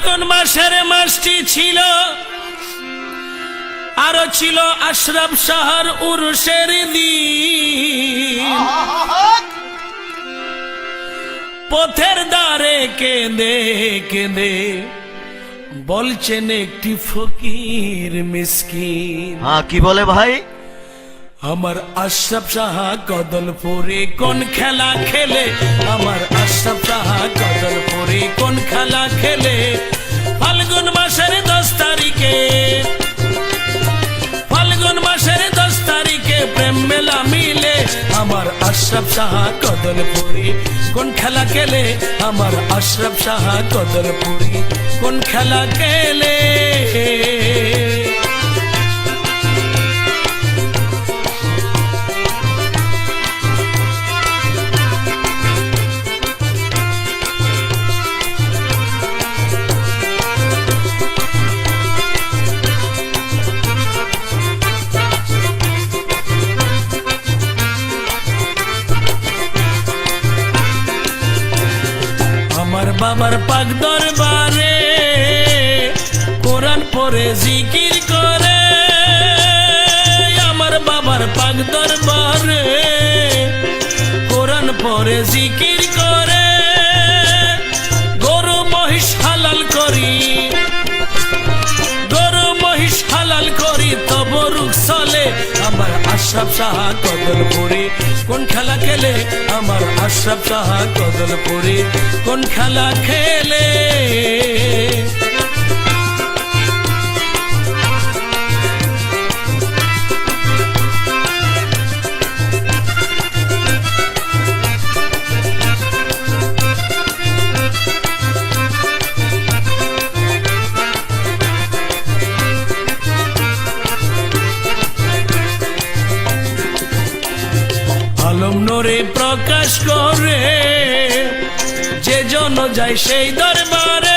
ফাল্গুন মাসের মাসটি ছিল, আরো ছিল আশরাফ শাহর উরুসের দিন। পথের দ্বারে কেঁদে কেঁদে বলছেন একটি ফকির মিসকিন। কি বলে ভাই? আমার আশরাফ শাহ কদলপুরে কোন খেলা খেলে, আমার আশরাফ শাহ কদলপুরে কোন খেলা খেলে। ফাল্গুন মাসের 10 তারিখে, ফাল্গুন মাসের 10 তারিখে প্রেম মেলা মিলে। আমার আশরাফ শাহ কদলপুরে কোন খেলা খেলে, আমার আশরাফ শাহ কদলপুরে কোন খেলা খেলে। আমার বাবার পাক দরবারে কোরআন পড়ে জিকির করে। আমার বাবার পাক দরবারে কোরআন পড়ে জিকির করে। গরু মহিষ হালাল করি, গরু মহিষ হালাল করি, তব রুখ চলে। আমার আশরাফ শাহ কদলপুরে কোন খেলা খেলে, আমার আশরাফ শাহ কদলপুরে কোন খেলা খেলে। আলম নূরে প্রকাশ করে যে জন যায় সেই দরবারে।